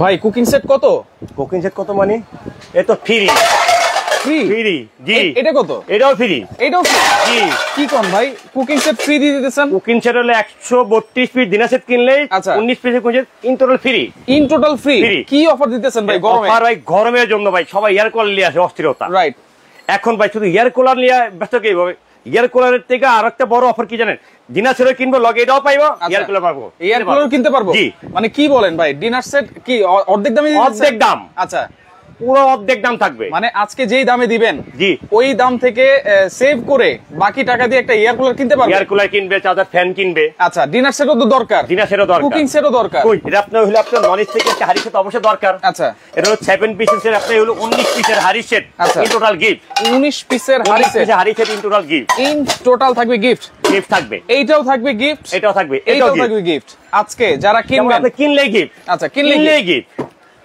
ভাই cooking set কত? Cooking set কত মানে? এ তো ফ্রি ফ্রি ফ্রি জি। এটা কত? এটাও ফ্রি। এটাও ফ্রি জি। কি কোন ভাই, কুকিং সেট ফ্রি দিয়ে দিতেছেন? কুকিং সেট হলো 132 পিস ডিনার সেট কিনলে 19 পিসের cooking set in total free. In total free. কি অফার দিতেছেন ভাই গরমে? অফার ভাই গরমের জন্য ভাই, সবাই এয়ার কুলার নিয়ে আসে অস্থিরতা। রাইট। এখন ভাই শুধু এয়ার কুলার নিয়ে ব্যস্ত কি হবে? এয়ার কুলারের থেকে আরেকটা বড় অফার কি জানেন? ডিনার সেট কিনবো লগে এটাও পাইবো, এয়ার কুলার পাবো। এয়ার কুলার কিনতে পারবো? জি। মানে কি বলেন ভাই, ডিনার সেট কি অর্ধেক দামে দিতেছেন? অর্ধেক দাম। আচ্ছা, পুরো অর্ধেক দাম থাকবে। মানে আজকে যেই দামে দিবেন জি ওই দাম থেকে সেভ করে বাকি টাকা দিয়ে একটা এয়ার কুলার কিনতে পারবে। এয়ার কুলার কিনবে, চার্জার ফ্যান কিনবে। আচ্ছা, ডিনার সেটও তো দরকার। ডিনার সেটও দরকার, কুকিং সেটও দরকার। কই এটা আপনার হলো আপনার নন স্টিক একটা হাড়ি সেট অবশ্যই দরকার। আচ্ছা, এটা হলো 7 পিসের সেট, আপনার হলো 19 পিসের হাড়ি সেট ইন টোটাল গিফট। 19 পিসের হাড়ি set in total gift. In total থাকবে গিফট। গিফট থাকবে, এইটাও থাকবে গিফট, এটাও থাকবে, এটাও থাকবে গিফট। আজকে যারা কিনবেন, আপনি কিনলেই গিফট। আচ্ছা, কিনলেই গিফট,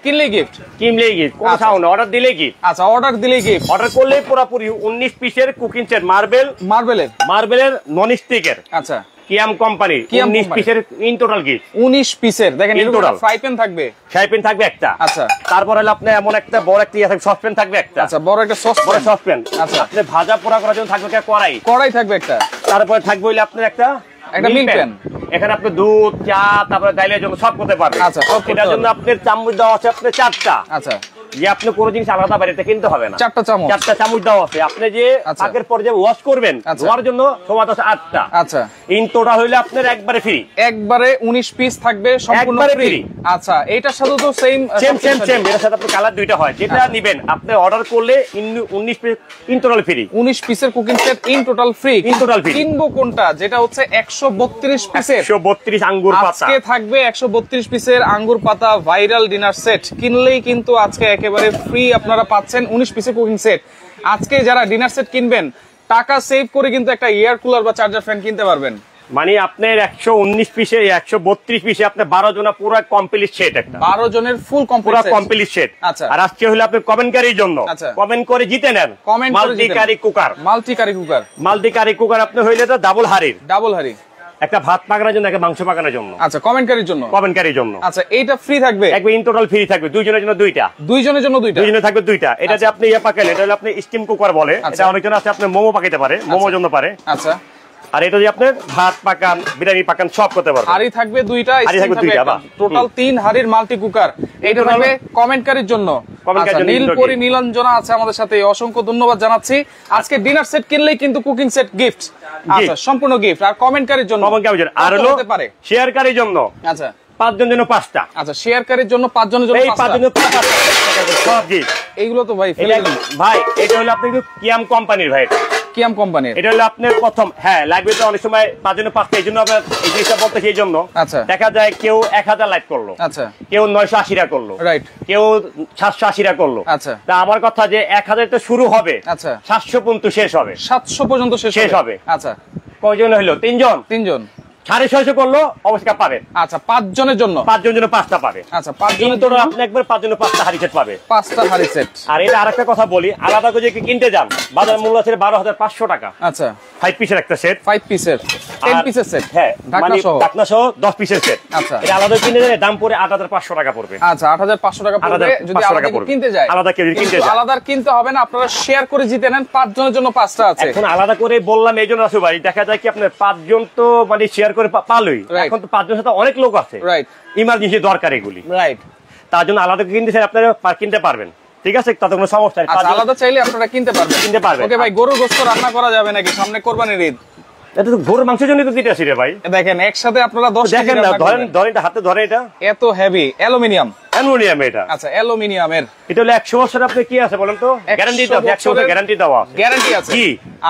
কিনলেই গিফট, কিনলেই গিফট, কোন সাউন্ড অর্ডার দিলেই গিফট। আচ্ছা, অর্ডার দিলেই গিফট। অর্ডার করলেই পুরোপুরি 19 পিসের কুকিং সেট মার্বেলের নন স্টিকের। আচ্ছা, কিয়াম কোম্পানি 19 পিসের ইন টোটাল গিফট। 19 পিসের দেখেন, এর টোটাল ফ্রাই প্যান থাকবে, একটা। আচ্ছা, তারপর হলো আপনি এমন একটা বড় একটা সসপ্যান থাকবে একটা। আচ্ছা, বড় একটা সসপ্যান। আচ্ছা, আপনি ভাজা পোড়া করার জন্য থাকবে একটা কড়াই থাকবে একটা। তারপরে থাকবে হইলে আপনার একটা মিল্ক প্যান। এখানে আপনি দুধ, চা, তারপরে ডাইলের জন্য সব করতে পারবেন। আচ্ছা, এটার জন্য আপনার চামচ দেওয়া আছে আপনার 4টা। আচ্ছা, যে আপনি কোনো জিনিস আলাদা বাড়িতে কিনতে হবে না, 4টা চামচ দেওয়া আছে। আপনি যে পাকের পর যে ওয়াশ করবেন, ধোয়ার জন্য সমান আছে 8টা। আচ্ছা, ইন টোটাল হইলে আপনার একবারে ফ্রি, একবারে 19 পিস থাকবে সম্পূর্ণ ফ্রি। আচ্ছা, এটার সাথে তো সেম এর সাথে আপনার কালার দুইটা হয়, যেটা নেবেন আপনি অর্ডার করলে 19 পিস ইন টোটাল ফ্রি। 19 পিসের cooking set in total free. কিনবো কোনটা? যেটা হচ্ছে 132 পিসের 132 আঙ্গুর পাতা। আজকে থাকবে 132 পিসের আঙ্গুর পাতা ভাইরাল ডিনার সেট। কিনলেই কিন্তু আজকে একেবারে ফ্রি আপনারা পাচ্ছেন 19 পিসের কুকিং সেট। আজকে যারা ডিনার সেট কিনবেন টাকা সেভ করে কিন্তু একটা এয়ার কুলার বা চার্জার ফ্যান কিনতে পারবেন। মানে আপনার 119 পিসে 132 পিসে আপনি 12 জনের পুরো কমপ্লিট সেট, একটা 12 জনের ফুল কমপ্লিট সেট। আচ্ছা, আর আজকে হলো আপনি কমেন্টকারীর জন্য কমেন্ট করে জিতে নেন মাল্টি কারি কুকার। আপনি হইলে তো ডাবল হাড়ি, একটা ভাত পাকানোর জন্য, একটা মাংস পাকানোর জন্য। আচ্ছা, কমেন্টকারীর জন্য। আচ্ছা, এইটা ফ্রি থাকবে, একবার ইন টোটাল ফ্রি থাকবে। দুইজনের জন্য দুইটা, দুইজনের থাকবে দুইটা। এটা যে আপনি পাকেন, এটা হলো আপনি স্টিম কুকার বলে। এটা অনেকজন আছে আপনি মোমো পাকাইতে পারে, মোমোর জন্য পারে। আচ্ছা, আর এটা যে আপনার ভাত পাকান, বিরিয়ানি পাকান সব করতে পারবেন। হাড়ি থাকবে দুইটা, টোটাল 3 হাড়ির মাল্টি কুকার। এটা থাকবে কমেন্টকারীর জন্য। নীলপরি নীলাঞ্জনা আছে আমাদের সাথে, অসংখ্য ধন্যবাদ জানাচ্ছি। আজকে ডিনার সেট কিনলেই কিন্তু কুকিং সেট গিফট। আচ্ছা, সম্পূর্ণ গিফট। আর কমেন্টকারীর জন্য, আর হলো শেয়ারকারীর জন্য। আচ্ছা, 5 জনের জন্য 5টা। আচ্ছা, শেয়ারকারীর জন্য 5 জনের জন্য 5 জনের সব গিফট। এইগুলো তো ভাই ভাই, এটা হলো আপনি কিয়াম কোম্পানির ভাই, কিয়াম কোম্পানির। এটা হলো আপনার প্রথম, হ্যাঁ লাগবে তো অনেক সময় 5 জনের 5টা। এই জন্য আপনার এই জিনিসটা বলতে, সেই জন্য দেখা যায় কেউ 1000 লাইট করলো, আচ্ছা, কেউ 980 টা করলো, রাইট, কেউ 780 টা করলো। আচ্ছা, তা আমার কথা যে 1000 তো শুরু হবে, আচ্ছা, 700 পর্যন্ত শেষ হবে, 700 পর্যন্ত শেষ হবে। আচ্ছা, কয়জন হলো? 3 জন। 650 করলো অবশ্যই পাবে। আচ্ছা, 5 জনের জন্য 5টা পাবে। আচ্ছা, 5 জনের জন্য আপনি একবার 5 জনের 5টা হাড়ি সেট পাবে, 5টা হাড়ি সেট। আর এটা আরেকটা কথা বলি, আলাদা করে কিনতে যান বাজার মূল্য আছে 12,500 টাকা। আচ্ছা, 5 পিসের একটা সেট, 5 পিসের 10 পিসের সেট, হ্যাঁ, ঢাকনা সহ 10 পিসের সেট। আচ্ছা, এটা আলাদা কিনতে গেলে দাম পড়ে 8,500 টাকা পড়বে। আচ্ছা, 8,500 টাকা পড়বে যদি আলাদা কিনতে যায়। আলাদা কিনতে হবে না, আপনারা শেয়ার করে জিতে নেন। 5 জনের জন্য 5টা আছে। এখন আলাদা করে বললাম এইজন্য আসো ভাই, দেখা যায় কি আপনার 5 জন তো মানে শেয়ার করে পালোই, এখন তো 5 জনের সাথে অনেক লোক আছে, রাইট, ইমার্জেন্সি দরকার এগুলি, রাইট, তার জন্য আলাদা কিনতে চাই আপনারা কিনতে পারবেন। ঠিক আছে, তাতে কোনো সমস্যা নেই। আলাদা চাইলে আপনারা কিনতে পারবেন। ওকে ভাই, গরুর গোশত রান্না করা যাবে নাকি? সামনে কোরবানির ঈদ, এটা তো গরুর মাংসের জন্য তো দিতে আসি রে ভাই। দেখেন একসাথে আপনারা 10 দেখেন না, ধরেন এটা হাতে ধরে, এটা এত হেভি অ্যালুমিনিয়াম এটা। আচ্ছা, অ্যালুমিনিয়ামের। এটা হলো 100 বছর। আপনি কি আছে বলেন তো? গ্যারান্টি দাও, 100 বছর গ্যারান্টি দেওয়া আছে। গ্যারান্টি আছে জি।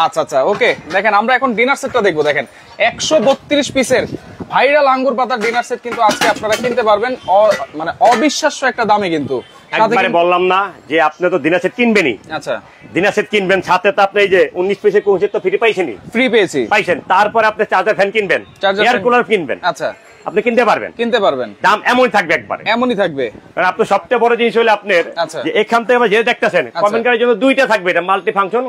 আচ্ছা আচ্ছা, ওকে। দেখেন আমরা এখন ডিনার সেটটা দেখবো। দেখেন 132 পিসের ভাইরাল আঙ্গুর পাতার ডিনার সেট কিন্তু আজকে আপনারা কিনতে পারবেন মানে অবিশ্বাস্য একটা দামে। কিন্তু একবারে বললাম না যে আপনি তো ডিনার সেট কিনবেনই। আচ্ছা, ডিনার সেট কিনবেন, সাথে তো আপনি এই যে 19 পিসের কোন সেট তো ফ্রি পাইছেনই, ফ্রি পাইছেন। তারপরে আপনি চার্জার ফ্যান কিনবেন, এয়ার কুলার কিনবেন। আচ্ছা, আপনি কিনতে পারবেন। দাম এমনই থাকবে, একবার এমনই থাকবে। কারণ আপনার সবচেয়ে বড় জিনিস হলো আপনার যে এখান থেকে যে দেখতেছেন কমেন্ট করার জন্য 2টা থাকবে, এটা multi function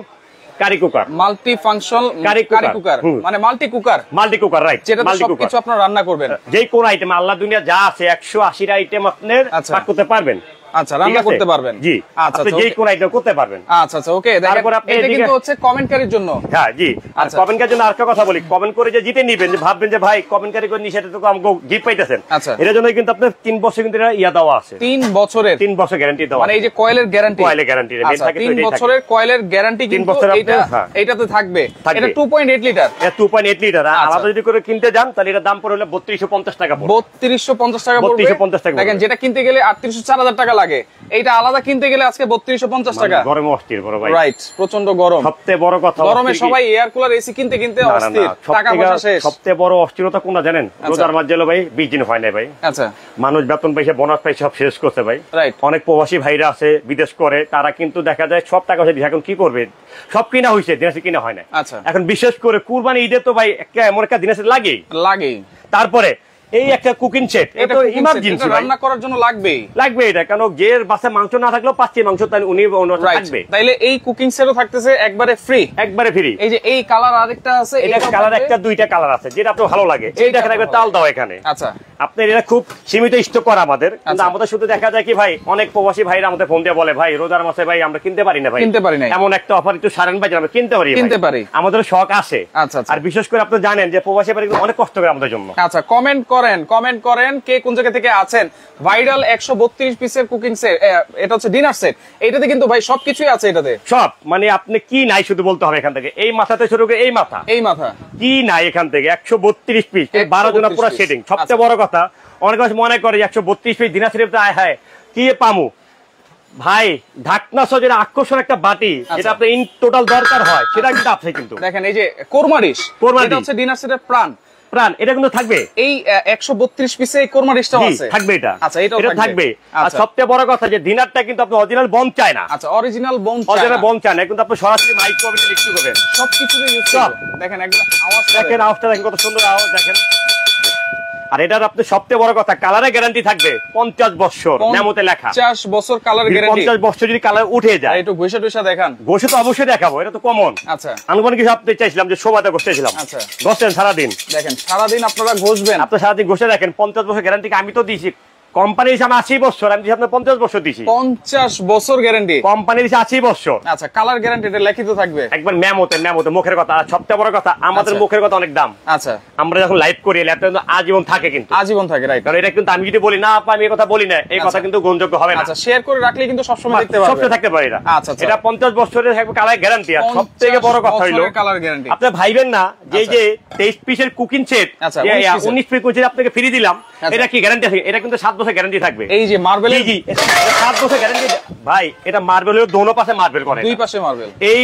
curry cooker, multi function curry cooker, মানে মাল্টি কুকার রাইট, যেটা সবকিছু আপনারা রান্না করবেন, যে কোন আইটেম আল্লাহ দুনিয়া যা আছে 180 আইটেম আপনার পাক করতে পারবেন। আচ্ছা, রান্না করতে পারবেন। জি, আচ্ছা, যে কোন আইটেম করতে পারবেন। আচ্ছা আচ্ছা, ওকে। তারপর আপনি এটা কিন্তু হচ্ছে কমেন্টকারীর জন্য। হ্যাঁ জি, আর কমেন্টকারীর জন্য আরেকটা কথা বলি, কমেন্ট করে যে জিতে নিবেন, যে ভাববেন যে ভাই কমেন্টকারী করে নিষেধ তো আমাকে গিফট পাইতেছেন, এর জন্য কিন্তু আপনার 3 বছর কিন্তু এটা ইয়া দেওয়া আছে, 3 বছরের গ্যারান্টি দেওয়া, মানে এই যে কয়েলের গ্যারান্টি, 3 বছরের কয়েলের গ্যারান্টি কিন্তু এটাতে থাকবে। এটা 2.8 লিটার, এটা 2.8 লিটার। আলাদা যদি করে কিনতে যান তাহলে এটা দাম পড়ে হলো 3250 টাকা পড়বে, 3250 টাকা পড়বে। 3250 টাকা দেখেন, যেটা কিনতে গেলে 3800-4000 টাকা লাগে, এইটা আলাদা কিনতে গেলে আজকে 3250 টাকা। গরমে অস্থির বড় ভাই, রাইট, প্রচন্ড গরম। সবচেয়ে বড় কথা, গরমে সবাই এয়ার কুলার এসি কিনতে অস্থির, টাকা পয়সা শেষ। সবচেয়ে বড় অস্থিরতা কোনটা জানেন? রোজার মাস গেল ভাই, 20 দিন হয় না ভাই। আচ্ছা, মানুষ বেতন পাইছে, বোনাস পাইছে, সব শেষ করছে ভাই। রাইট। অনেক প্রবাসী ভাইরা আছে বিদেশ করে, তারা কিন্তু দেখা যায় সব টাকা পয়সা দিয়ে এখন কি করবে, সব কিনা হয়েছে, দিনাসে কিনা হয় না। আচ্ছা, এখন বিশেষ করে কুরবানি ঈদে তো ভাই এমন একটা দিনাসে লাগেই। তারপরে এই একটা কুকিং সেট, এটা ইমার্জেন্সি, রান্না করার জন্য লাগবে এটা, কারণ যে বাসে মাংস না থাকলেও পাচ্ছি মাংস উনি থাকবে, তাইলে এই কুকিং সেটও থাকতেছে একবারে ফ্রি। এই যে এই কালার আরেকটা আছে, এটা কালার একটা, দুইটা কালার আছে, যেটা আপনার ভালো লাগে। এই দেখেন একবার তাল দাও এখানে। আচ্ছা, আপনার এটা খুব সীমিত স্টক করা আমাদের, কিন্তু আমাদের শুধু দেখা যায় কি ভাই, অনেক প্রবাসী ভাইরা আমাদের ফোন দিয়ে বলে ভাই রোজার মাসে ভাই আমরা কিনতে পারি না ভাই, এমন একটা অফার একটু সারেন ভাই, আমরা কিনতে পারি, আমাদের শখ আছে। আর বিশেষ করে আপনি জানেন যে প্রবাসী ভাই অনেক কষ্ট করে আমাদের জন্য। আচ্ছা, কমেন্ট করেন কে কোন জায়গা থেকে আছেন। ভাইরাল 132 পিসের কুকিং সেট, এটা হচ্ছে ডিনার সেট, এটাতে কিন্তু ভাই সবকিছুই আছে, এটাতে সব, মানে আপনি কি নাই শুধু বলতে হবে এখান থেকে, এই মাথাতে শুরু করে এই মাথা কি নাই এখান থেকে 132 পিস, 12 জনের পুরো সেটিং। সবচেয়ে বড় কথা, অনেক মানুষ মনে করে 132 পিস ডিনার সেট আয় হায় কি পামু ভাই, ঢাকনা সহ যেটা আকর্ষণ একটা বাটি, যেটা আপনার ইন টোটাল দরকার হয়, সেটা কিন্তু আছে। কিন্তু দেখেন এই যে কোরমা ডিশ, এটা হচ্ছে ডিনার সেটের প্রাণ, এটা কিন্তু থাকবে। এই 132 পিসে এই কোরমা ডিশটাও আছে, থাকবে এটা। আচ্ছা, এটা থাকবে। আর সবচেয়ে বড় কথা যে ডিনারটা কিন্তু আপনি অরিজিনাল বন চায় না। আচ্ছা, অরিজিনাল বন চায় না, কিন্তু আপনি সরাসরি মাইক্রোওয়েভে ইলেকট্রিক করবেন, সবকিছুতে ইউজ করবেন। দেখেন একদম আওয়াজটা দেখেন কত সুন্দর আওয়াজ দেখেন। আর এটার আপনি সবচেয়ে বড় কথা, কালারে গ্যারান্টি থাকবে 50 বছর, নামতে লেখা 50 বছর কালার গ্যারান্টি। 50 বছর যদি কালার উঠে যায়, একটু ঘষে টুষা দেখান। ঘষে তো অবশ্যই দেখাবো, এটা তো কমন। আচ্ছা, আনুমানিক হিসাব চাইছিলাম যে শোভাতে ঘষতেছিলাম। আচ্ছা, ঘষেন সারাদিন, দেখেন সারাদিন আপনারা ঘষবেন, আপনি সারাদিন ঘষে দেখেন। 50 বছর গ্যারান্টি আমি তো দিয়েছি, কোম্পানি হিসাবে 80 বছর, আমি আপনার 50 বছর দিছি। 50 বছর গ্যারান্টি, কোম্পানির হিসাবে 80 বছর। আচ্ছা, কালার গ্যারান্টি এটা লিখিত থাকবে একবার মেমোতে মুখের কথা। আর সবচেয়ে বড় কথা, আমাদের মুখের কথা অনেক দাম। আচ্ছা, আমরা যখন লাইভ করি ল্যাপটপ কিন্তু আজীবন থাকে, কিন্তু আজীবন থাকে, রাইট। কারণ এটা কিন্তু আমি যদি বলি না আপা আমি এই কথা বলি না, এই কথা কিন্তু গ্রহণযোগ্য হবে না। আচ্ছা, শেয়ার করে রাখলে কিন্তু সবসময় দেখতে পারবে, সবসময় থাকতে পারে এটা। আচ্ছা, এটা 50 বছরের থাকবে কালার গ্যারান্টি। আর সবথেকে বড় কথা হলো কালার গ্যারান্টি। আপনি ভাইবেন না যে 23 পিসের কুকিং সেট 19 পিস কুকিং আপনাকে ফ্রি দিলাম, এটা কি গ্যারান্টি আছে? এটা কিন্তু 7 বছর গ্যারান্টি থাকবে। এই যে মার্বেল, জি 7 বছর গ্যারান্টি ভাই। এটা মার্বেল হলো দোনো পাশে মার্বেল করে, দুই পাশে মার্বেল। এই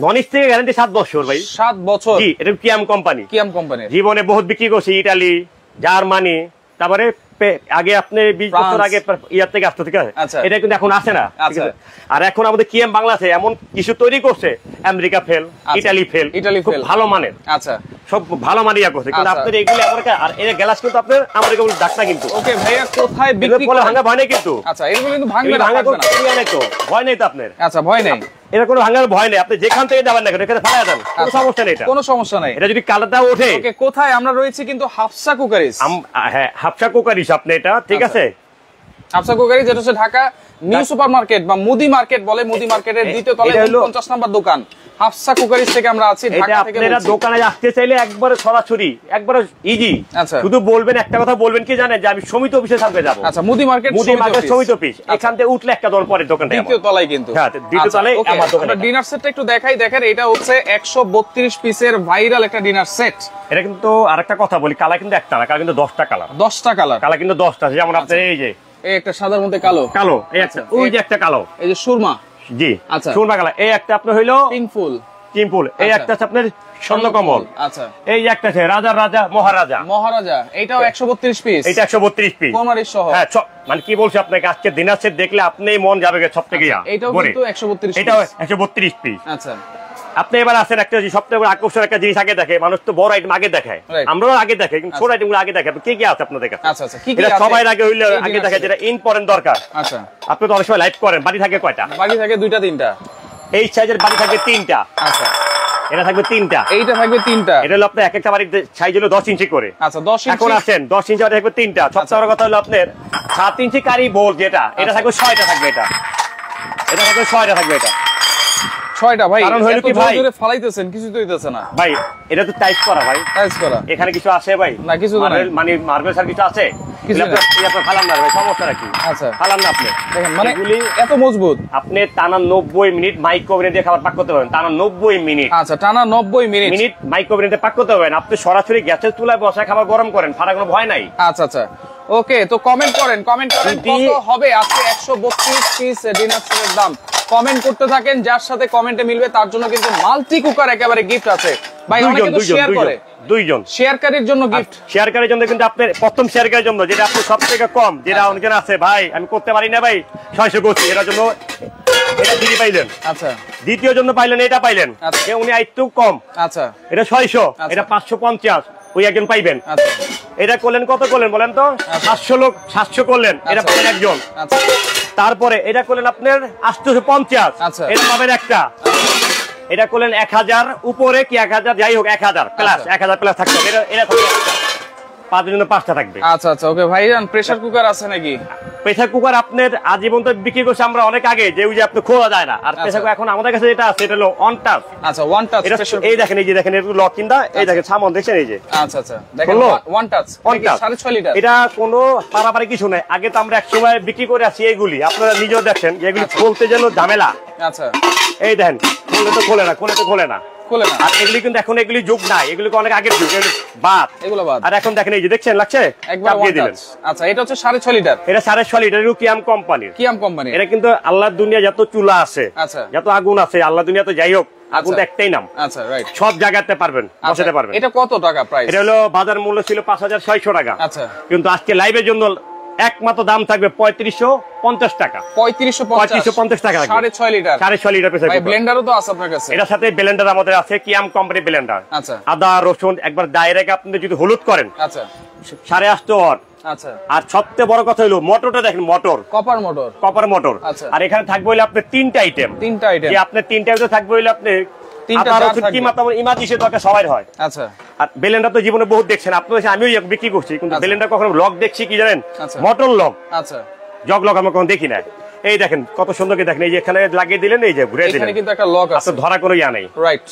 ননিস থেকে গ্যারান্টি 7 বছর ভাই, 7 বছর। জি, এটা কিয়াম কোম্পানি, জীবনে বহুত বিক্রি করছে, ইতালি, জার্মানি, তারপরে আগে আপনি 20 বছর আগে ইয়ার থেকে আসতো, ঠিক আছে? এটা কিন্তু এখন আসে না। আর এখন আমাদের কিএম বাংলাদেশে এমন কিছু তৈরি করছে, আমেরিকা ফেল, ইতালি ফেল, খুব ভালো মানের। আচ্ছা, সব ভালো মানিয়া করছে, কিন্তু আপনাদের এগুলো আমেরিকা। আর এই গ্লাস কিন্তু আপনার আমেরিকা বলে ডাক না কিন্তু। ওকে ভাইয়া, কোথায় বিক্রি করে? ভাঙা ভয় নেই কিন্তু। আচ্ছা, এগুলো কিন্তু ভাঙবে না, ভাঙা কোনো ভয় নেই তো আপনার। আচ্ছা, ভয় নেই, এটা কোনো ভাঙার ভয় নেই। আপনি যেখান থেকে যাবেন না কেন এখানে ফেলা যান, কোনো সমস্যা নেই, এটা কোনো সমস্যা নেই। এটা যদি কালারটা ওঠে। ওকে, কোথায় আমরা রয়েছি কিন্তু হাফসা কুকারিজ। হ্যাঁ, হাফসা কুকারিজ আপনি এটা, ঠিক আছে? হাফসা কুকারিজ, যেটা হচ্ছে ঢাকা নিউ সুপার মার্কেট বা মুদি মার্কেট বলে, মুদি মার্কেটের দ্বিতীয় তলায় 50 নম্বর দোকান হাফসা কুকারিজ থেকে আমরা আছি। ঢাকা থেকে আপনারা দোকানে আসতে চাইলে একবারে সরাসরি, একবারে ইজি। শুধু বলবেন একটা কথা, বলবেন কি জানেন, যে আমি সমিতি অফিসে সামনে যাব। আচ্ছা, মুদি মার্কেট সমিতি অফিস, এখান থেকে উঠলে একটা দোকান পরে দোকানটা দ্বিতীয় তলায় কিন্তু। হ্যাঁ, দ্বিতীয় তলায় আমার দোকান। আমরা ডিনার সেটটা একটু দেখাই। দেখেন, এটা হচ্ছে 132 পিসের ভাইরাল একটা ডিনার সেট। এটা কিন্তু আরেকটা কথা বলি, কালার কিন্তু একটা না, কালার কিন্তু 10টা কালার, 10টা কালার, কালার কিন্তু 10টা। যেমন আপনার এই যে এই একটা সাদার মধ্যে কালো, কালো, এই একটা, ওই যে একটা কালো, এই যে সুরমা, জি আচ্ছা, সুরমা কালার। এই একটা আপনার হইলো পিঙ্কফুল, এই একটা আছে আপনার স্বর্ণকমল। আচ্ছা, এই একটা আছে রাজা রাজা মহারাজা, এটাও 132 পিস, এটা 132 পিস কোরমারি সহ। হ্যাঁ, মানে কি বলছি আপনাকে, আজকে দিনার সেট দেখলে আপনি মন যাবে সব থেকে। এটাও কিন্তু 132 পিস, এটাও 132 পিস। আচ্ছা, আপনি এবার আসেন, একটা সবথেকে বড় আকর্ষণ একটা জিনিস আগে দেখে মানুষ, তো বড় আইটেম আগে দেখায়, আমরাও আগে দেখাই, কিন্তু ছোট আইটেম গুলো আগে দেখায়। কি কি আছে আপনাদের কাছে? আচ্ছা, কি কি আছে সবাই আগে হইলে আগে দেখায়, যেটা ইম্পর্টেন্ট দরকার। আচ্ছা, আপনি তো অনেক সময় লাইভ করেন, বাড়ি থাকে কয়টা? বাড়ি থাকে 2টা 3টা। এই সাইজের বাড়ি থাকবে 3টা। আচ্ছা, এটা থাকবে 3টা, এইটা থাকবে 3টা। এটা হলো আপনার এক একটা বাড়ির সাইজ হলো 10 ইঞ্চি করে। আচ্ছা 10 ইঞ্চি। এখন আসেন 10 ইঞ্চি বাড়ি থাকবে 3টা। সবচেয়ে বড় কথা হলো আপনার 7 ইঞ্চি কারি বোল যেটা, এটা থাকবে 6টা থাকবে। এটা থাকবে 6টা থাকবে। এটা 6টা ভাই। কারণ হলো কি ভাই, জোরে ফালাইতেছেন, কিছু তো হইতেছে না ভাই। এটা তো টাইট করা ভাই, টাইট করা। এখানে কিছু আছে ভাই? না, কিছু তো নাই। মানে মার্বেল সার কিছু আছে? কিছু না। আপনি ফালান না ভাই, সমস্যা নাকি? আচ্ছা, ফালান না আপনি। দেখেন মানে এগুলি এত মজবুত। আপনি টানা 90 মিনিট মাইক্রোওভেনে দিয়ে খাবার পাক করতে পারবেন। টানা 90 মিনিট। আচ্ছা, টানা 90 মিনিট মাইক্রোওভেনে পাক করতে পারবেন। আপনি সরাসরি গ্যাসের চুলায় বসায় খাবার গরম করেন, ফাটার কোনো ভয় নাই। আচ্ছা আচ্ছা, ওকে। তো কমেন্ট করেন কত হবে আজকে 132 পিস ডিনার সেটের দাম। কমেন্ট করতে থাকেন, যার সাথে কমেন্টে মিলবে তার জন্য কিন্তু মাল্টি কুকার একেবারে গিফট আছে ভাই। অনেকে তো শেয়ার করে, দুইজন শেয়ারকারীর জন্য গিফট। শেয়ারকারীর জন্য কিন্তু আপনার প্রথম শেয়ারকারীর জন্য, যেটা আপনি সবথেকে কম, যেটা অনেকজন আছে ভাই আমি করতে পারি না ভাই 600 করছি, এটার জন্য এটা ফ্রি পাইলেন। আচ্ছা, দ্বিতীয় জন্য পাইলেন, এটা পাইলেন। আচ্ছা, উনি আইটু কম। আচ্ছা, এটা 600, এটা 550, ওই একজন পাইবেন। আচ্ছা, এটা করলেন কত করলেন বলেন তো? 700 করলেন, এটা পাবেন একজন। আচ্ছা, তারপরে এটা করলেন আপনার 850, আচ্ছা, এটা পাবেন একটা। এটা করলেন 1000 উপরে কি 1000, যাই হোক 1000 প্লাস, 1000 প্লাস থাকবে। এটা থাকবে 5 জন্য 5টা থাকবে। আচ্ছা আচ্ছা, ওকে ভাইজান। প্রেসার কুকার আছে নাকি? প্রেসার কুকার আপনার আজীবন তো বিক্রি করছি আমরা অনেক আগে, যে ওই যে আপনি খোলা যায় না। আর প্রেসার কুকার এখন আমাদের কাছে যেটা আছে এটা হলো ওয়ান টাচ। আচ্ছা, ওয়ান টাচ প্রেসার। এই দেখেন, এই যে দেখেন এর লক কিনদা, এই দেখেন সামন দেখছেন, এই যে। আচ্ছা আচ্ছা, দেখেন ওয়ান টাচ 6.5 লিটার। এটা কোনো পারাপারি কিছু নাই। আগে তো আমরা এক সময় বিক্রি করে আসি এইগুলি, আপনারা নিজেও দেখছেন যে এগুলি খুলতে যেন ঝামেলা। আচ্ছা, এই দেখেন খুললে তো খোলে না, খোলে না। আর এগুলি কিন্তু এখন এগুলি যুগ নাই, এগুলি অনেক আগের যুগ, বাদ এগুলো বাদ। আর এখন দেখেন এই যে দেখছেন লাগছে একবার দিয়ে দিলেন। আচ্ছা, এটা হচ্ছে 6.5 লিটার। এটা 6.5 লিটার কিয়াম কোম্পানির। এটা কিন্তু আল্লাহর দুনিয়া যত চুলা আছে, আচ্ছা, যত আগুন আছে, আল্লাহ দুনিয়া তো যাই হোক, আগুন একটাই নাম। আচ্ছা, রাইট। সব জায়গাতে পারবেন, বসাতে পারবেন। এটা কত টাকা প্রাইস? এটা হলো বাজার মূল্য ছিল 5600 টাকা। আচ্ছা, কিন্তু আজকে লাইভের জন্য একমাত্র দাম থাকবে 3550 টাকা। 3550 টাকা। 6.5 লিটার। 6.5 লিটার প্রেসার কুকার। ব্লেন্ডারও তো আছে আপনার কাছে? এটার সাথে ব্লেন্ডার আমাদের আছে, কিয়াম কোম্পানি ব্লেন্ডার। আচ্ছা, আদা রসুন একবার ডাইরেক্ট আপনি যদি হলুদ করেন, আচ্ছা, 850 ওয়াট। আচ্ছা, আর সবচেয়ে বড় কথা হলো মোটরটা দেখেন, কপার মোটর। আচ্ছা, আর এখানে থাকবে হইলো আপনার 3টা আইটেম। যে আপনার 3টা আইটেম থাকবে হইলো আপনি সবাই হয়। আচ্ছা, আর ব্লেন্ডার তো জীবনে বহুত দেখছেন আপনি, আমিও বিক্রি করছি, কিন্তু ব্লেন্ডার কখনো লক দেখছি কি জানেন? Motor lock. আচ্ছা, জগ লক আমরা কখনো দেখি না। এই দেখেন কত সুন্দর করে দেখেন, এই যে এখানে লাগিয়ে দিলেন, এই যে ঘুরে দিলেন, এখানে কিন্তু একটা লক আছে, ধরা কোনো ইয়া নেই। রাইট।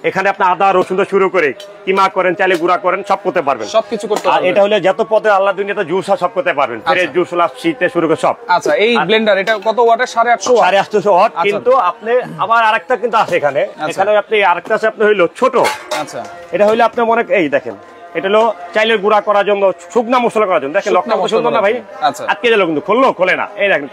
এখানে আপনি আদা রসুন শুরু করে কিমা করেন, চালে গুঁড়া করেন, সব করতে পারবেন, সবকিছু করতে পারবেন। পারবেন। এটা হলো যত পদের আল্লাহ দুনিয়াতে জুস সব করতে পারবেন, ফ্রেশ জুস শীতে শুরু করে সব। আচ্ছা, এই ব্লেন্ডার এটা কত ওয়াটের? 850 ওয়াট। কিন্তু আপনি আবার আরেকটা কিন্তু আছে এখানে, এখানে আপনি আরেকটা আছে আপনি হইলো ছোট। আচ্ছা, এটা হইলো আপনি মনে, এই দেখেন এটা হলো চাইলের গুঁড়া করার জন্য, শুকনা মশলা করার জন্য। দেখেন লকটা সুন্দর না ভাই? আচ্ছা, আটকে গেল কিন্তু খোলে না, এই দেখেন,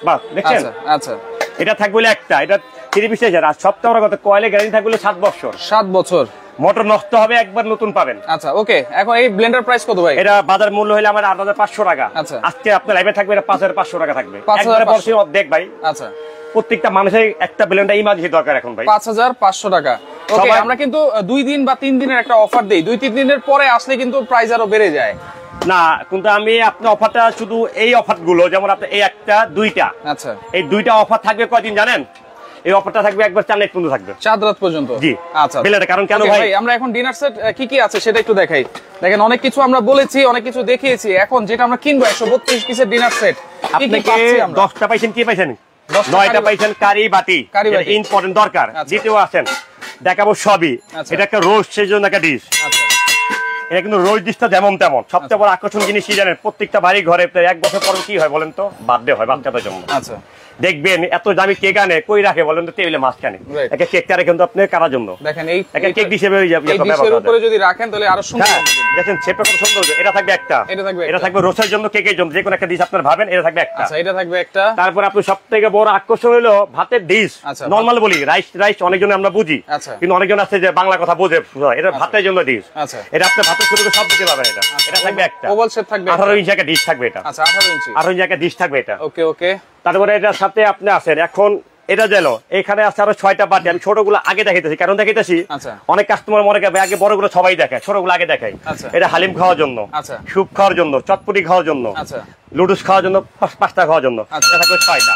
বাস দেখছেন? আচ্ছা, এটা থাকবে একটা, এটা 3 পিস। আর সবচেয়ে বড় কথা, কয়েলে গ্যারান্টি থাকবে 7 বছর। 7 বছর। মোটর নষ্ট হবে একবার, নতুন পাবেন। আচ্ছা, ওকে। এখন এই ব্লেন্ডার প্রাইস কত ভাই? এটা বাজার মূল্য হলো আমার 8500 টাকা। আচ্ছা, আজকে আপনার লাইভে থাকবে এটা 5500 টাকা থাকবে। একবারে বলছি অর্ধেক ভাই। আচ্ছা, প্রত্যেকটা মানুষের একটা ব্লেন্ডার ইমার্জেন্সি দরকার এখন ভাই। 5500 টাকা। ওকে, আমরা কিন্তু 2 দিন বা 3 দিনের একটা অফার দেই। 2-3 দিনের পরে আসলে কিন্তু প্রাইস আরো বেড়ে যায়। না, কিন্তু আমি আপনার অফারটা শুধু এই অফার গুলো, যেমন আপনার এই একটা, দুইটা। আচ্ছা, এই দুইটা অফার থাকবে কয়দিন জানেন? এই অফারটা থাকবে একবার 4 রাত পর্যন্ত থাকবে, 4 রাত পর্যন্ত। জি। আচ্ছা, ব্লেন্ডার কারণ কেন ভাই, আমরা এখন ডিনার সেট কি কি আছে সেটা একটু দেখাই। দেখেন অনেক কিছু আমরা বলেছি, অনেক কিছু দেখিয়েছি। এখন যেটা আমরা কিনবো 132 পিসের ডিনার সেট, আপনাকে 10টা পাইছেন, কি পাইছেন? 9টা পাইছেন কারি বাটি, ইম্পর্টেন্ট দরকার। দ্বিতীয় আছেন দেখাবো সবই। এটা একটা রোস্ট, সেই জন্য একটা ডিশ। এটা কিন্তু রোজ ডিশটা যেমন তেমন। সবচেয়ে বড় আকর্ষণ জিনিস কি জানেন? প্রত্যেকটা বাড়ি ঘরে 1 বছর পর কি হয় বলেন তো? বার্থডে হয় বাচ্চাদের জন্য। আচ্ছা, দেখবেন এত দামি কেক আনে, কই রাখে বলেন তো? টেবিলে মাঝখানে। একটা কেকটা রেখে কিন্তু আপনি কারার জন্য দেখেন, এই একটা কেক হিসেবে উপরে যদি রাখেন তাহলে আরো সুন্দর। দেখেন শেপটা কত সুন্দর। এটা থাকবে একটা, এটা থাকবে রোস্টের জন্য, কেকের জন্য, যে কোনো একটা ডিশ আপনার ভাবেন, এটা থাকবে একটা। আচ্ছা, এটা থাকবে একটা। তারপর আপনি সবথেকে বড় আকর্ষণ হলো ভাতের ডিশ। নরমাল বলি রাইস অনেকজন আমরা বুঝি, কিন্তু অনেকজন আছে যে বাংলা কথা বোঝে, এটা ভাতের জন্য ডিশ। আচ্ছা, এটা আপনি ভাতের শুরু করে সব দিতে পারবেন। এটা এটা থাকবে একটা ওভাল শেপ থাকবে, 18 ইঞ্চি একটা ডিশ থাকবে এটা। আচ্ছা, 18 ইঞ্চি একটা ডিশ থাকবে এটা। ওকে, ওকে। তারপরে এটার সাথে আপনি আছেন এখন এটা গেল, এখানে আছে আরো 6টা বাটি। আমি ছোটগুলো আগে দেখাইতেছি, কারণ দেখাইতেছি অনেক কাস্টমার মনে করে আগে বড়গুলো সবাই দেখায়, ছোটগুলো আগে দেখাই। এটা হালিম খাওয়ার জন্য, স্যুপ খাওয়ার জন্য, চটপটি খাওয়ার জন্য, লুডুস খাওয়ার জন্য, পাস্তা খাওয়ার জন্য। এটা থাকবে 6টা,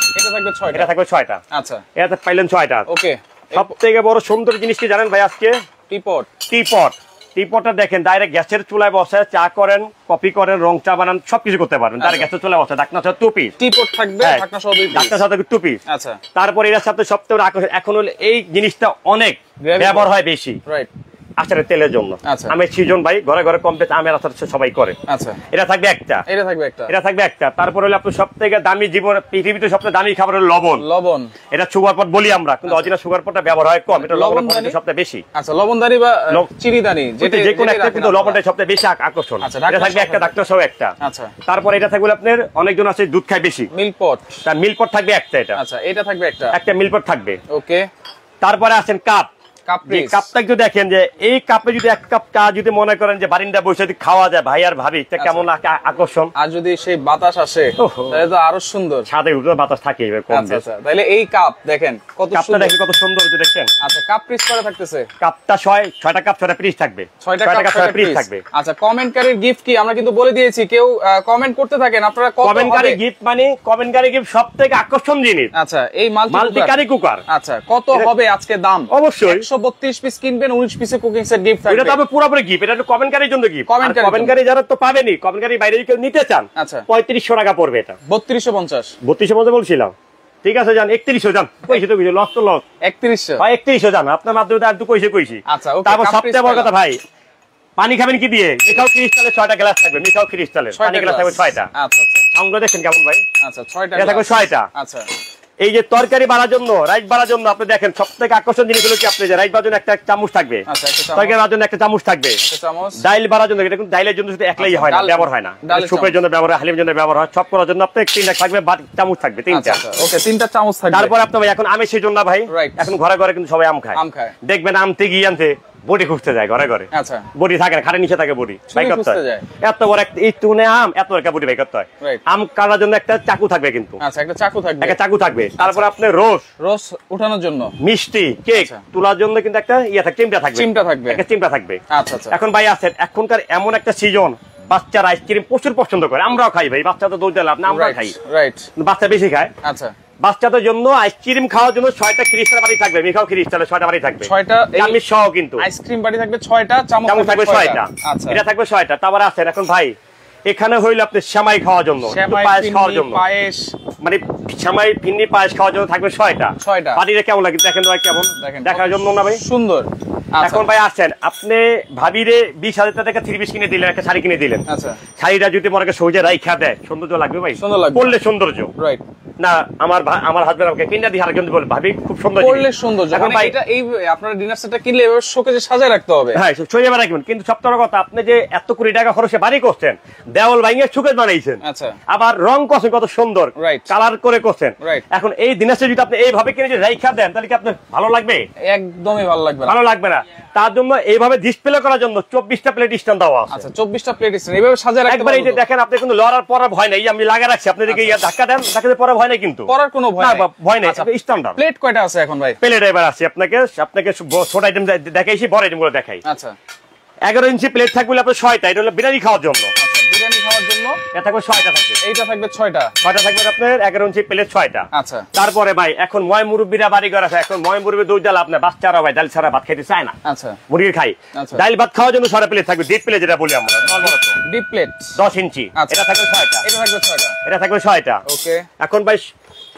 এটা থাকবে 6টা। আচ্ছা, এটাতে পাইলেন 6টা। ওকে, সব থেকে বড় সুন্দর জিনিস কি জানেন ভাই? আজকে টিপট। টিপটটা দেখেন, ডাইরেক্ট গ্যাসের চুলায় বসে চা করেন, কফি করেন, রং চা বানান, সবকিছু করতে পারবেন। ডাইরেক্ট গ্যাসের চুলায় বসে, ঢাকনা সহ 2 পিস টিপট থাকবে, ঢাকনা সহ 2 পিস। আচ্ছা, তারপর এর সাথে সবথেকে আকর্ষণ এখন হলো এই জিনিসটা অনেক ব্যবহার হয় বেশি, রাইট, আচারের তেলের জন্য। আমের সিজন ভাই, ঘরে ঘরে কম বেশি আমের আচার সবাই করে। আচ্ছা, এটা থাকবে একটা, এটা থাকবে একটা। তারপর হলো আপনার সবথেকে দামি জীবন পৃথিবীতে সবথেকে দামি খাবার হলো লবণ। এটা সুগার পট বলি আমরা, কিন্তু অরিজিনাল সুগার পটটা ব্যবহার হয় কম, এটা লবণ সবথেকে বেশি। আচ্ছা, লবণদানি বা চিনিদানি, যে কোনো একটা, কিন্তু লবণটা সবথেকে বেশি আকর্ষণ। এটা থাকবে একটা, ডাক্তার সহ একটা। আচ্ছা, তারপর এটা থাকবে আপনার অনেকজন আছে দুধ খায় বেশি, মিল্ক পট, তার মিল্ক পট থাকবে একটা। এটা আচ্ছা, এটা থাকবে একটা মিল্ক পট থাকবে। ওকে, তারপরে আছেন কাপ। কাপটা একটু দেখেন, যে এই কাপে যদি 1 কাপ চা যদি মনে করেন যে বারিন্দা বসে যদি খাওয়া যায় ভাই আর ভাবি, কেমন আকর্ষণ। আর যদি সেই বাতাস আসে তাহলে তো আরো সুন্দর, ছাদে উপরে বাতাস থাকে। তাহলে এই কাপ দেখেন কত সুন্দর, দেখেন কত সুন্দর, দেখেন। আচ্ছা, কাপ পিস করে থাকতেছে, কাপটা 6টা কাপ 6টা পিস থাকবে, 6টা কাপ 6টা পিস থাকবে। আচ্ছা, কমেন্টকারীর গিফট কি আমরা কিন্তু বলে দিয়েছি, কেউ কমেন্ট করতে থাকেন আপনারা। কমেন্টকারী গিফট মানে কমেন্টকারী গিফট সবথেকে আকর্ষণ জিনিস। আচ্ছা, এই মাল্টিকারি কুকার। আচ্ছা, কত হবে আজকে দাম? অবশ্যই 132 পিস কিনবেন, 19 পিসে কুকিং সেট গিফট থাকবে। এটা তবে পুরোপুরি গিফট, এটা কমেন্টকারীর জন্য গিফট। কমেন্টকারী যারা তো পাবেনই, কমেন্টকারী বাইরে যদি কেউ নিতে চান, আচ্ছা 3500 টাকা পড়বে। এটা 3250 বলছিলাম, ঠিক আছে জান 3100 জান, কইছি তো লস তো লস, 3100 ভাই, 3100 জান আপনার মাধ্যমে আর 2 কইছি। আচ্ছা, ওকে, তারপর সবচেয়ে বড় কথা ভাই, পানি খাবেন কি দিয়ে? মিঠাও ক্রিস্টালের 6টা গ্লাস থাকবে, মিঠাও ক্রিস্টালের পানি গ্লাস থাকবে 6টা। আচ্ছা আচ্ছা, সাউন্ড দেখেন কেমন ভাই? আচ্ছা, 6টা এটা থাকবে 6টা। আচ্ছা, এই যে তরকারি বাড়ার জন্য, রাইস বাড়ার জন্য আপনি দেখেন সবথেকে আকর্ষণ জিনিস হলো কি, আপনি যে রাইস বাড়ার জন্য একটা চামচ থাকবে, তরকারি বাড়ার জন্য একটা চামচ থাকবে, ডাইল বাড়ার জন্য, এটা কিন্তু ডাইলের জন্য শুধু একলাই হয় না, ব্যবহার হয় না, সুপের জন্য ব্যবহার হয়, হালিমের জন্য ব্যবহার হয়, সব করার জন্য আপনার 3টা থাকবে, চামচ থাকবে 3টা। ওকে, 3টা চামচ থাকবে। তারপর আপনি ভাই এখন আমের সিজন না ভাই, এখন ঘরে ঘরে কিন্তু সবাই আম খায়। দেখবেন আমতে গিয়ে আনতে বডি খুঁজতে যায় ঘরে ঘরে। আচ্ছা, বডি থাকে না, খাটের নিচে থাকে বডি, বাই করতে হয়। এত বড় একটা এই টুনে আম, এত বড় একটা বডি বাই করতে হয়। আম কাটার জন্য একটা চাকু থাকবে, কিন্তু আচ্ছা একটা চাকু থাকবে। তারপর আপনি রস উঠানোর জন্য, মিষ্টি কেক তোলার জন্য কিন্তু একটা চিমটা থাকবে, একটা চিমটা থাকবে। আচ্ছা আচ্ছা, এখন ভাই আছেন এখনকার এমন একটা সিজন, বাচ্চারা আইসক্রিম প্রচুর পছন্দ করে, আমরাও খাই ভাই, বাচ্চা তো দৌড় দিলাম না, আমরা খাই, রাইট, বাচ্চা বেশি খায়। আচ্ছা, বাচ্চাদের জন্য আইসক্রিম খাওয়ার জন্য 6টা ক্রিস্টাল বাড়ি থাকবে, মিঠাও ক্রিস্টালের 6টা বাড়ি থাকবে, 6টা চামচ সহ, কিন্তু আইসক্রিম বাড়ি থাকবে 6টা, চামচ থাকবে 6টা। আচ্ছা, এটা থাকবে 6টা। তারপর আছেন এখন ভাই এখানে হইলো আপনি সেমাই খাওয়ার জন্য, পায়েস খাওয়ার জন্য, পায়েস মানে সেমাই ফিন্নি পায়েস খাওয়ার জন্য থাকবে 6টা। বাড়িতে কেমন লাগে দেখেন ভাই, কেমন দেখার জন্য না ভাই, সুন্দর। এখন ভাই আসছেন আপনি ভাবিরে 20,000 টাকা 3 পিস কিনে দিলেন, একটা শাড়ি কিনে দিলেন। আচ্ছা, শাড়িটা যদি মনে করে সৌজে রাইখা দেয়, সৌন্দর্য লাগবে ভাই, বললে সৌন্দর্য, রাইট না? আমার হাজবেন্ড আমাকে কিনে দিয়ে আরেকজন বলে ভাবি খুব সুন্দর, বললে সৌন্দর্য। এখন ভাই এটা এই আপনার ডিনার সেটটা কিনলে এভাবে শোকেজে সাজায় রাখতে হবে। হ্যাঁ, সরিয়ে রাখবেন, কিন্তু সবথেকে কথা আপনি যে এত কোটি টাকা খরচে বাড়ি করছেন, দেওয়াল ভাঙিয়ে শোকেজ বানাইছেন, আচ্ছা, আবার রং করছেন কত সুন্দর, কালার করে করছেন। এখন এই ডিনার সেট যদি আপনি এইভাবে কিনে যে রাইখা দেন, তাহলে কি আপনার ভালো লাগবে? একদমই ভালো লাগবে না। তার জন্য এইভাবে ডিসপ্লে করার জন্য 24টা প্লেট স্ট্যান্ড দেওয়া আছে। আচ্ছা, 24টা প্লেট স্ট্যান্ড এইভাবে সাজায় রাখতে পারবেন। একবার এই যে দেখেন, আপনি কিন্তু লড়ার পড়ার ভয় নাই, আমি লাগা রাখছি, আপনি দিকে ধাক্কা দেন, ধাক্কাতে পড়ার ভয় নাই, কিন্তু পড়ার কোনো ভয় নাই। স্ট্যান্ডার্ড প্লেট কয়টা আছে এখন ভাই? প্লেট এবার আছে আপনাকে ছোট আইটেম দেখাইছি, বড় আইটেম গুলো দেখাই। আচ্ছা, 11 ইঞ্চি প্লেট থাকবে আপনার 6টা, এটা হলো বিরিয়ানি খাওয়ার জন্য। বিরিয়ানি খাওয়ার জন্য এটা থাকবে 6টা থাকবে, এইটা থাকবে 6টা থাকবে আপনার 11 ইঞ্চি প্লেট 6টা। আচ্ছা, তারপরে ভাই এখন ময় মুরব্বিরা বাড়ি ঘর আছে, এখন ময় মুরব্বি দুধ ডাল আপনার বাচ্চারা ভাই ডাল ছাড়া ভাত খেতে চায় না। আচ্ছা, মুরগির খাই, ডাল ভাত খাওয়ার জন্য 6টা প্লেট থাকবে, ডিপ প্লেট যেটা বলি আমরা, ডিপ প্লেট 10 ইঞ্চি, এটা থাকবে 6টা, এটা থাকবে 6টা। ওকে, এখন ভাই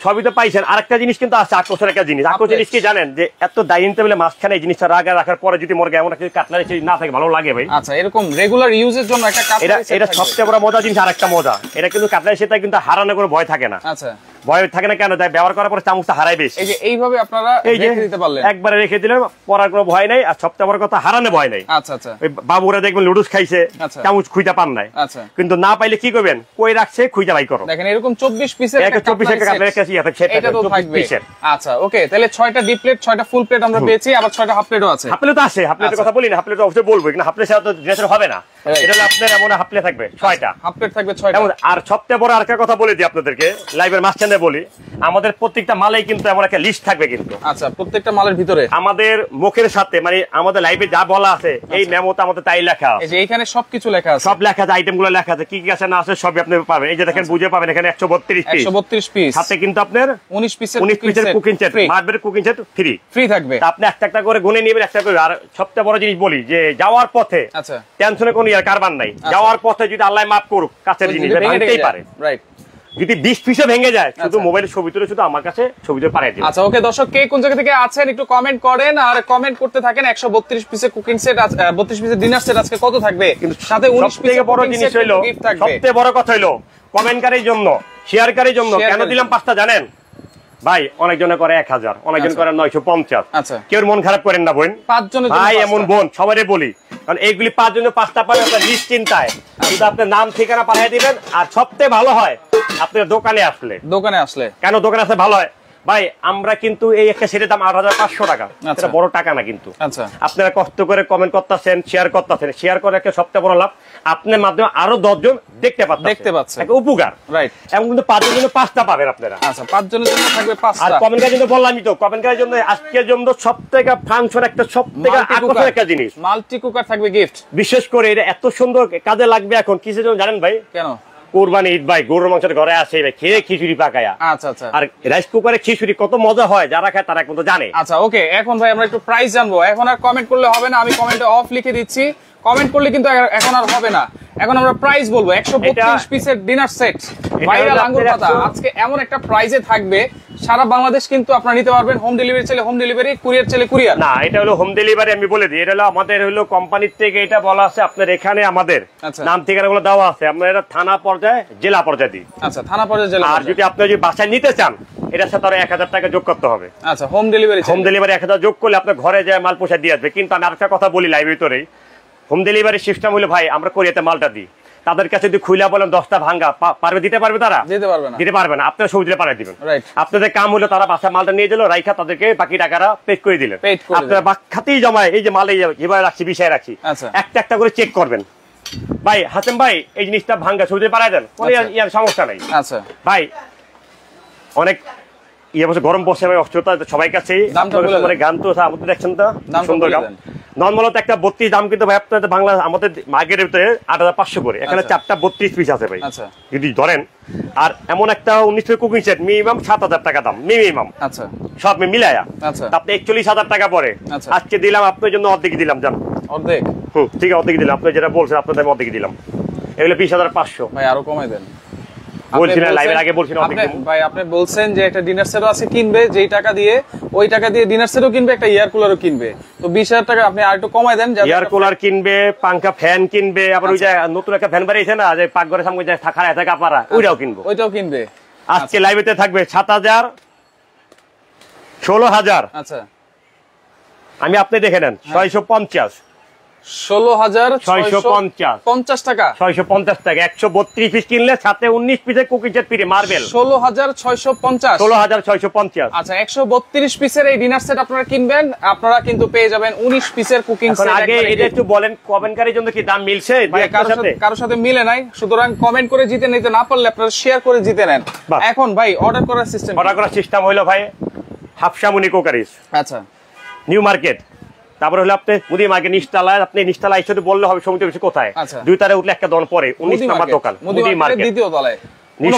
সবই তো পাইছেন। আরেকটা জিনিস কিন্তু আছে, আকর্ষণ একটা জিনিস। আকর্ষণ জিনিস কি জানেন? যে এত ডাইনিং টেবিলে মাঝখানে এই জিনিসটা রাখার পরে যদি মনে এমন একটা কাটলারি না থাকে, ভালো লাগে ভাই। আচ্ছা, এরকম রেগুলার ইউজের জন্য একটা কাটলারি, এটা সবচেয়ে বড় মজা জিনিস। আরেকটা মজা, এটা কিন্তু কাটলারি সেটা কিন্তু হারানোর কোনো ভয় থাকে না। আচ্ছা, ভয় থাকে না কেন? তাই ব্যবহার করার পরে চামচটা হারাই বেশি। এই যে এইভাবে আপনারা রেখে দিতে পারলেন, একবারে রেখে দিলেন, পড়ার কোনো ভয় নাই, আর সবচেয়ে বড় কথা হারানো ভয় নাই। আচ্ছা আচ্ছা, ওই বাবুরা দেখবেন লুডুস খাইছে, চামচ খুঁজা পান নাই। আচ্ছা, কিন্তু না পাইলে কি করবেন? কই রাখছে খুঁজা বাই করো। দেখেন এরকম 24 পিসের একটা 24 এর কাটলারি রেখেছি, এটা তো থাকবে। আচ্ছা, ওকে, তাহলে 6টা ডিপ প্লেট, 6টা ফুল প্লেট আমরা পেয়েছি, আবার 6টা হাফ প্লেটও আছে। হাফ প্লেট তো আছে, হাফ প্লেটের কথা বলি না, হাফ প্লেট অবশ্যই বলবো, কিন্তু হাফ প্লেট ছাড়া তো ড্রেসার হবে না। এটা হলো আপনার এমন হাফ প্লেট থাকবে 6টা, হাফ প্লেট থাকবে 6টা। আর সবচেয়ে বড় আরেকটা কথা বলে দিই আপনাদেরকে, লাইভের মাঝখানে বলি, আমাদের প্রত্যেকটা মালেই কিন্তু এমন একটা লিস্ট থাকবে কিন্তু। আচ্ছা, প্রত্যেকটা মালের ভিতরে আমাদের মুখের সাথে মানে আমাদের লাইভে যা বলা আছে এই মেমোতে আমাদের তাই লেখা আছে। এই যে এখানে সবকিছু লেখা আছে, সব লেখা আছে, আইটেমগুলো লেখা আছে, কি কি আছে না আছে সবই আপনি পাবেন। এই যে দেখেন বুঝে পাবেন এখানে 132 পিস, 132 পিস, সাথে কিন্তু আপনার 19 পিসের cooking set, marble cooking set free থাকবে। আপনি একটা একটা করে গুনে নেবেন, একটা করে। আর সবচেয়ে বড় জিনিস বলি যে যাওয়ার পথে আচ্ছা টেনশনে কোনো কারবার নাই, যাওয়ার পথে যদি আল্লাহ মাফ করুক কাছের জিনিস ভাঙতেই পারে, রাইট। যদি 20 পিসও ভেঙে যায় শুধু মোবাইলের ছবি তুলে শুধু আমার কাছে ছবি তুলে পাঠিয়ে দিন। আচ্ছা ওকে দর্শক, কে কোন জায়গা থেকে আছেন একটু কমেন্ট করেন, আর কমেন্ট করতে থাকেন। 132 পিসের কুকিং সেট, 32 পিসের ডিনার সেট আজকে কত থাকবে, কিন্তু সাথে 19 পিসের বড় জিনিস হইলো, সবচেয়ে বড় কথা হইলো কমেন্টকারীর জন্য, শেয়ারকারীর জন্য কেন দিলাম 5টা জানেন ভাই? অনেকজনে করে 1000, অনেকজন করে 950। আচ্ছা, কেউ মন খারাপ করেন না বোন, 5 জনের জন্য ভাই এমন বোন সবারই বলি, কারণ এইগুলি 5 জনের 5টা পারে আপনার নিশ্চিন্তায় শুধু আপনার নাম ঠিকানা পাঠিয়ে দিবেন। আর সবচেয়ে ভালো হয় আপনার দোকানে আসলে কেন দোকানে আসলে ভালো হয় ভাই, আমরা কিন্তু এই একটা সেটের দাম 8500 টাকা, এটা বড় টাকা না কিন্তু। আচ্ছা, আপনারা কষ্ট করে কমেন্ট করতেছেন, শেয়ার করতেছেন, শেয়ার করে একটা সবচেয়ে বড় লাভ, আপনার মাধ্যমে আরো 10 জন দেখতে পাচ্ছে, একটা উপকার, রাইট। এবং কিন্তু 5 জনের জন্য 5টা পাবেন আপনারা। আচ্ছা, 5 জনের জন্য থাকবে 5টা। আর কমেন্টের জন্য বললামই তো, কমেন্টের জন্য আজকের জন্য সবথেকে ফাংশন একটা সবথেকে আকর্ষণীয় একটা জিনিস, মাল্টি কুকার থাকবে গিফট। বিশেষ করে এটা এত সুন্দর কাজে লাগবে এখন কিসের জন্য জানেন ভাই? কেন? কোরবানি ঈদ ভাই, গরুর মাংসের ঘরে আসে ভাই, খেয়ে খিচুড়ি পাকায়া। আচ্ছা আচ্ছা, আর রাইস কুকারে খিচুড়ি কত মজা হয়, যারা খায় তারা একমাত্র জানে। আচ্ছা ওকে, এখন ভাই আমরা একটু প্রাইস জানবো। এখন আর কমেন্ট করলে হবে না, আমি কমেন্টে অফ লিখে দিচ্ছি, কমেন্ট করলে কিন্তু এখন আর হবে না। এখন আমরা প্রাইস বলবো 132 পিসের ডিনার সেট ভাইরাল আঙ্গুর পাতা আজকে এমন একটা প্রাইসে থাকবে, সারা বাংলাদেশ কিন্তু আপনারা নিতে পারবেন। হোম ডেলিভারি চাইলে হোম ডেলিভারি, কুরিয়ার চাইলে কুরিয়ার। না, এটা হলো হোম ডেলিভারি। আমি বলে দিই, এটা হলো আমাদের হলো কোম্পানির থেকে এটা বলা আছে, আপনার এখানে আমাদের নাম ঠিকানা গুলো দেওয়া আছে, আপনার এটা থানা পর্যায়ে জেলা পর্যায়ে দিই। আচ্ছা, থানা পর্যায়ে জেলা। আর যদি আপনি যদি বাসায় নিতে চান এটার সাথে আরো 1000 টাকা যোগ করতে হবে। আচ্ছা, হোম ডেলিভারি 1000 যোগ করলে আপনার ঘরে যায় মাল পৌঁছে দিয়ে আসবে। কিন্তু আমি আরেকটা কথা বলি লাইভ ভিতরেই, হোম ডেলিভারি সিস্টেম হলো ভাই আমরা কোরিয়াতে মালটা দিই, তাদের কাছে যদি খুইলা বলেন 10টা ভাঙ্গা পারবে, দিতে পারবে তারা? দিতে পারবে না। আপনারা সবজি পাঠিয়ে দিবেন, আপনাদের কাম হলো তারা বাসা মালটা নিয়ে গেল, রাইখা তাদেরকে বাকি টাকাটা পে করে দিলেন। আপনারা খাতেই জমায় এই যে মাল এবার রাখছি, বিষয় রাখছি, একটা একটা করে চেক করবেন। ভাই হাসেম ভাই এই জিনিসটা ভাঙ্গা সবজি পাঠায় দেন, কোনো ইয়ার সমস্যা নাই। আচ্ছা ভাই, অনেক গরম বসে ভাই, অস্থিরতা সবাই কাছে। গান তো আমাদের দেখছেন তো সুন্দর গান, নর্মালত একটা 32 দাম, কিন্তু ভাই আপনাদের বাংলা আমাদের মার্কেটের ভিতরে 8500 করে, এখানে 4টা 32 পিস আছে ভাই যদি ধরেন। আর এমন একটা 19 কুকিং সেট মিনিমাম 7000 টাকা দাম মিনিমাম। আচ্ছা, সব মিলায়া আপনি 41000 টাকা পরে। আজকে দিলাম আপনার জন্য অর্ধেক দিলাম, জান অর্ধেক। ঠিক আছে, অর্ধেক দিলাম, আপনি যেটা বলছেন আপনাদের অর্ধেক দিলাম, এগুলো 20500। ভাই আরো কমাই দেন, বলছেন যে একটা ডিনার সেটও আছে কিনবে, যেই টাকা দিয়ে ওই টাকা দিয়ে ডিনার সেটও কিনবে, একটা এয়ার কুলারও কিনবে, তো 20000 টাকা আপনি আর একটু কমাই দেন। এয়ার কুলার কিনবে, পাঙ্খা ফ্যান কিনবে, আবার ওই যে নতুন একটা ফ্যান বাড়িয়েছে না যে পাকঘরের সামনে যে থাকা থাকে আপনারা, ওইটাও কিনবে। আজকে লাইভেতে থাকবে 7000, 16000। আচ্ছা, আমি আপনি দেখে নেন 650, 16650 টাকা, 650 টাকা। 132 পিস কিনলে সাথে 19 পিসের কুকিং সেট ফ্রি মার্বেল, 16650। আচ্ছা, 132 পিসের এই ডিনার সেট আপনারা কিনবেন, আপনারা কিন্তু পেয়ে যাবেন 19 পিসের কুকিং সেট। আগে এটা একটু বলেন কমেন্টকারীর জন্য কি দাম মিলছে? কারোর সাথে মিলে নাই, সুতরাং কমেন্ট করে জিতে নিতে না পারলে আপনারা শেয়ার করে জিতে নেন। এখন ভাই অর্ডার করার সিস্টেম হইলো ভাই হাফসামুনি কুকারিস। আচ্ছা, নিউ মার্কেট, তারপরে হলো আপনি মুদি মার্কেট নিচতলায়, আপনি নিচতলায় এসে বললে হবে সমিতি অফিস কোথায়, 2 তারে উঠলে একটা দোকান পরে 19 নম্বর দোকান মুদি মার্কেট, দ্বিতীয় তলায়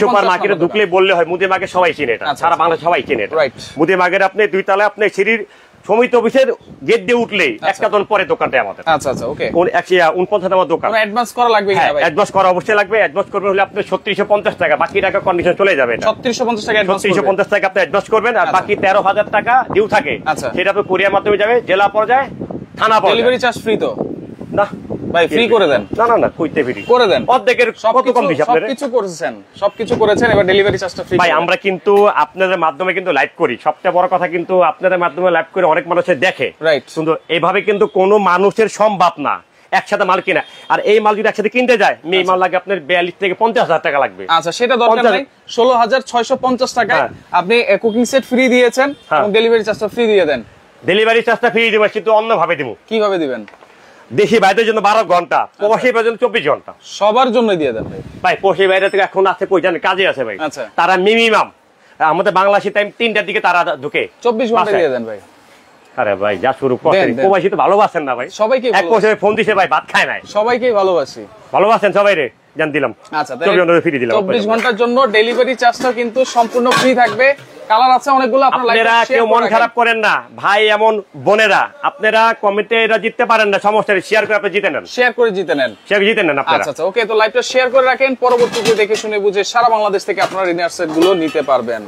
সুপার মার্কেটে ঢুকলে বললে হয় মুদি মার্কেট, সবাই চিনে এটা, সারা বাংলা সবাই চিনে এটা। মুদি মার্কেট আপনি 2 তলায় আপনি সিঁড়ির সমিতি অফিসের গেট দিয়ে উঠলেই একটা দোকান পরে দোকানটা আমাদের। আচ্ছা আচ্ছা, ওকে, 49 নম্বর দোকান। অ্যাডভান্স করা লাগবে কিনা ভাই? অ্যাডভান্স করা অবশ্যই লাগবে। অ্যাডভান্স করবেন হলে আপনি 3650 টাকা, বাকি টাকা কন্ডিশন চলে যাবে। 3650 টাকা অ্যাডভান্স, 3650 টাকা আপনি অ্যাডভান্স করবেন, আর বাকি 13000 টাকা ডিউ থাকে, সেটা আপনি কুরিয়ার মাধ্যমে যাবে, জেলা পর্যায়ে, থানা পর্যায়ে। ডেলিভারি চার্জ ফ্রি তো না ভাই? ফ্রি করে দেন। না না না, কইতে ফ্রি করে দেন, অর্ধেকের কত কম দিছি আপনারা? সবকিছু করেছেন, এবার ডেলিভারি চার্জটা ফ্রি। ভাই আমরা কিন্তু আপনাদের মাধ্যমে কিন্তু লাইভ করি, সবচেয়ে বড় কথা কিন্তু আপনাদের মাধ্যমে লাইভ করে অনেক মানুষ দেখে, রাইট। কিন্তু এইভাবে কিন্তু কোনো মানুষের সম্ভব না একসাথে মাল কিনা। আর এই মাল যদি একসাথে কিনতে যায়, এই মাল লাগে আপনার 42 থেকে 50000 টাকা লাগবে। আচ্ছা, সেটা দরকার নাই, 16650 টাকায় আপনি কুকিং সেট ফ্রি দিয়েছেন, এবং ডেলিভারি চার্জটা ফ্রি দিয়ে দেন। ডেলিভারি চার্জটা ফ্রি দিব, কিন্তু অন্যভাবে দিব। কিভাবে দিবেন? দেশি ভাইদের জন্য 12 ঘন্টা, প্রবাসী ভাইদের জন্য 24 ঘন্টা, সবার জন্য দিয়ে দেন ভাই। ভাই প্রবাসী ভাইরা থেকে এখন আছে কই জানেন, কাজে আছে ভাই। আচ্ছা, তারা মিনিমাম আমাদের বাংলাদেশি টাইম 3টার দিকে তারা ঢুকে, 24 ঘন্টা দিয়ে দেন ভাই। আরে ভাই যা শুরু করছেন, প্রবাসী তো ভালোবাসেন না ভাই? সবাইকে এক বছরে ফোন দিছে ভাই, ভাত খায় নাই। সবাইকেই ভালোবাসি, ভালোবাসেন সবাই রে, জান দিলাম। আচ্ছা, 24 ঘন্টার জন্য ডেলিভারি চার্জটা কিন্তু সম্পূর্ণ ফ্রি থাকবে। কালার আছে অনেকগুলো, আপনারা কেউ মন খারাপ করেন না ভাই, এমন বোনেরা আপনারা কমেন্টে এরা জিততে পারেন না, সমস্যা নেই, শেয়ার করে আপনি জিতে নেন, শেয়ার করে জিতে নেন, শেয়ার জিতে নেন আপনারা। আচ্ছা, ওকে, তো লাইভটা শেয়ার করে রাখেন, পরবর্তীতে দেখে শুনে বুঝে সারা বাংলাদেশ থেকে আপনারা ইনার সেট গুলো নিতে পারবেন।